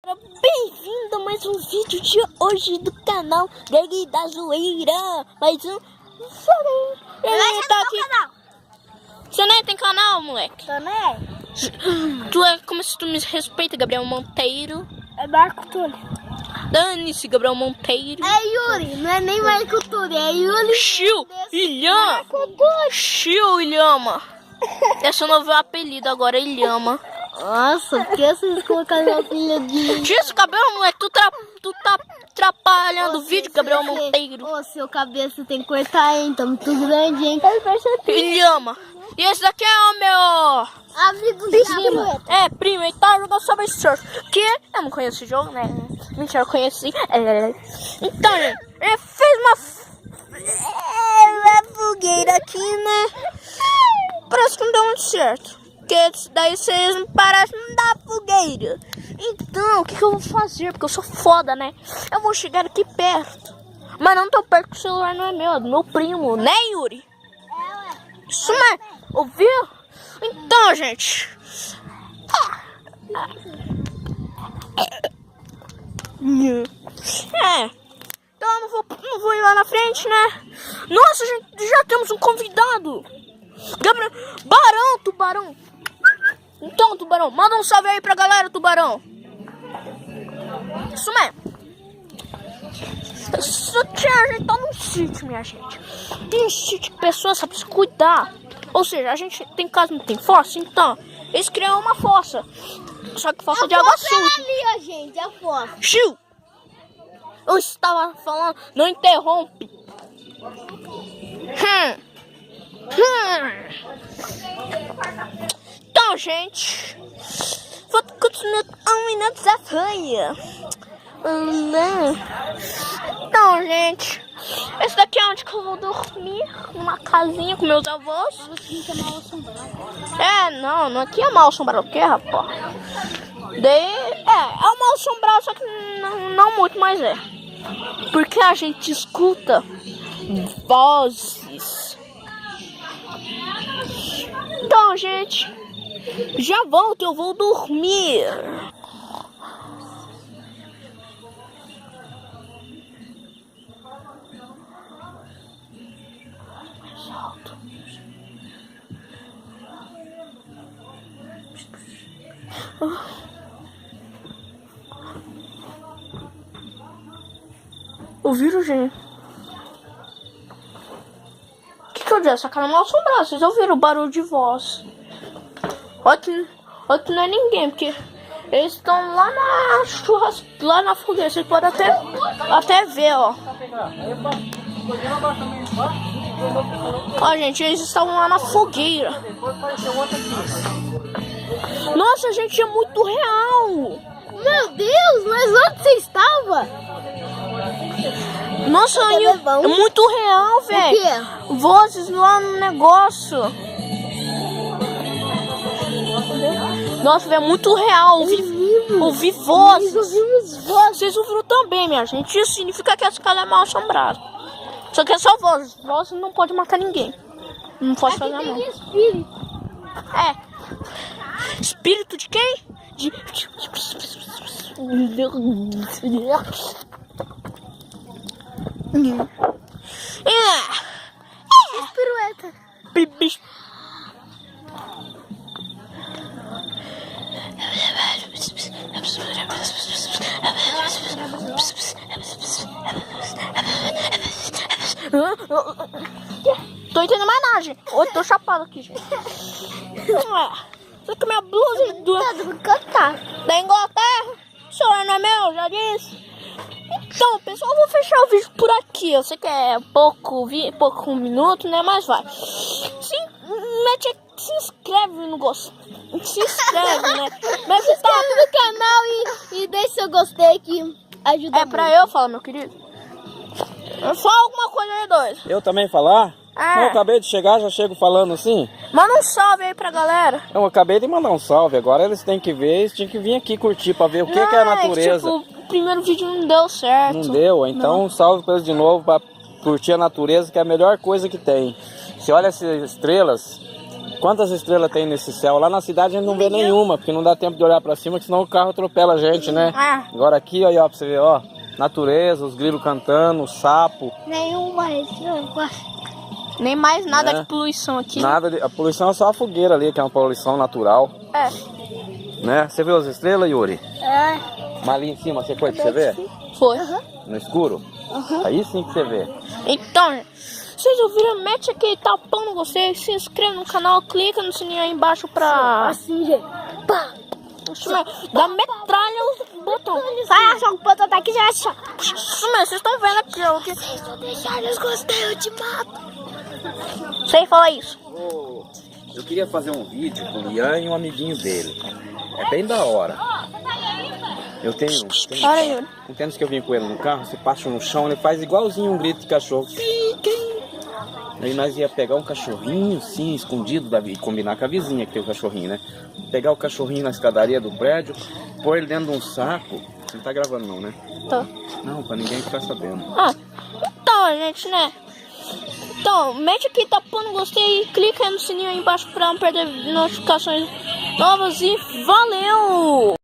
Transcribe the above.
Bem-vindo a mais um vídeo de hoje do canal Greg da Zoeira. Mais um. Ele tá aqui. Você nem tem canal, moleque? Também? Tu é como se tu me respeita, Gabriel Monteiro. É Marco Túlio. Dane-se, Gabriel Monteiro. É Yuri, não é nem Marco Túlio, é Yuri. Chiu, Ilhama. Chiu, Ilhama. Esse é o novo apelido agora, Ilhama. Nossa, por que vocês colocaram meu filho de... Tira esse cabelo, moleque. Tu tá atrapalhando o vídeo, Gabriel Monteiro. Ô, seu cabeça tem que cortar, hein? Tamo tudo grande, hein? Ilhama. E esse daqui é o meu... Amigo primo. É, primo, ele tá jogando Subway Surf. Que eu não conheço esse jogo, né? Mentira, eu conheci. Então, gente, ele fez uma fogueira aqui, né? Parece que não deu muito certo. Porque daí vocês não parecem não dar fogueira. Então, o que eu vou fazer? Porque eu sou foda, né? Eu vou chegar aqui perto. Mas não tão perto que o celular não é meu, é do meu primo, né, Yuri? Isso mesmo, ouviu? Então, gente. Então eu não vou ir lá na frente, né? Nossa, gente, já temos um convidado. Gabriel, Tubarão. Então, Tubarão, manda um salve aí pra galera, Tubarão. Isso mesmo. Isso aqui a gente tá num sítio, minha gente. Tem um sítio de pessoas, só precisa cuidar. Ou seja, a gente tem casa, não tem fossa, então eles criam uma fossa. Só que fossa de água suja. Ali, ó, gente, a fossa. Chiu! Eu estava falando, não interrompe. Então, gente, vou continuar um minuto já foi. Então, gente, esse daqui é onde que eu vou dormir, numa casinha com meus avós. Não aqui é mal assombrado, o que, rapaz? É um mal assombrado, só que não muito, mas é. Porque a gente escuta vozes. Então, gente, já volto, eu vou dormir. Ouviram, gente? O que eu disse? Essa cara mal assombrada. Vocês ouviram o barulho de voz? Olha que não é ninguém, porque eles estão lá na churrasqueira, lá na fogueira. Vocês podem até ver, ó. Ó, gente, eles estavam lá na fogueira. Nossa, gente, é muito real. Meu Deus, mas onde você estava? Nossa, é muito real, velho. Vozes lá no negócio. Nossa, velho, é muito real. Ouvi vozes. Vocês ouviram também, minha gente. Isso significa que essa casa é mal assombrada. Só que é só vozes. Vozes não pode matar ninguém. Não pode fazer não. Espírito. Espírito de quem? Pirueta. Tô entendendo mais nada, gente. Hoje tô chapado aqui, gente. Só que minha blusa da Inglaterra. O celular não é meu, já disse. Então, pessoal, eu vou fechar o vídeo por aqui. Eu sei que é pouco minuto, né? Mas vai. Se inscreve no gostei. Se inscreve, né? Mas Se inscreve no canal e deixa seu gostei que ajuda muito. Pra eu falar, meu querido. Fala alguma coisa aí, dois. Eu também falar? Eu acabei de chegar, já chego falando assim. Manda um salve aí pra galera. Eu acabei de mandar um salve, agora eles têm que ver, eles tinham que vir aqui curtir pra ver o que é a natureza. Tipo, o primeiro vídeo não deu certo. Não deu? Então um salve pra eles de novo pra curtir a natureza, que é a melhor coisa que tem. Você olha essas estrelas, Quantas estrelas tem nesse céu? Lá na cidade a gente não vê nenhuma, porque não dá tempo de olhar pra cima, que senão o carro atropela a gente, né? Agora aqui, ó, pra você ver, ó. Natureza, os grilos cantando, o sapo. Nenhuma estrela. Nem mais nada É. de poluição aqui. A poluição é só a fogueira ali, que é uma poluição natural. É. Né? Você viu as estrelas, Yuri? É. Mas ali em cima, você pode ver? Foi. No escuro? Aí sim que você vê. Então, gente, vocês ouviram? Mete aquele tapão no gostei, se inscreve no canal, clica no sininho aí embaixo pra... Assim, gente. Pá. Isso mesmo, dá metralha os botões. Ah, só que o botão tá aqui já achou. Isso mesmo, vocês estão vendo aqui, ó. Que... Se não deixarem os gostei, eu te mato. Sei falar isso. Eu queria fazer um vídeo com o Ian e um amiguinho dele. É bem da hora. Eu tenho Para, Yuri. um tênis que eu vim com ele no carro, você passa no chão, ele faz igualzinho um grito de cachorro. Aí nós ia pegar um cachorrinho, sim, escondido, e combinar com a vizinha que tem o cachorrinho, né? Pegar o cachorrinho na escadaria do prédio, pôr ele dentro de um saco. Você não tá gravando não, né? Tô. Não, pra ninguém ficar sabendo. Ah, então, gente, né? Então, mete aqui tapão no gostei e clica aí no sininho aí embaixo pra não perder notificações novas e valeu!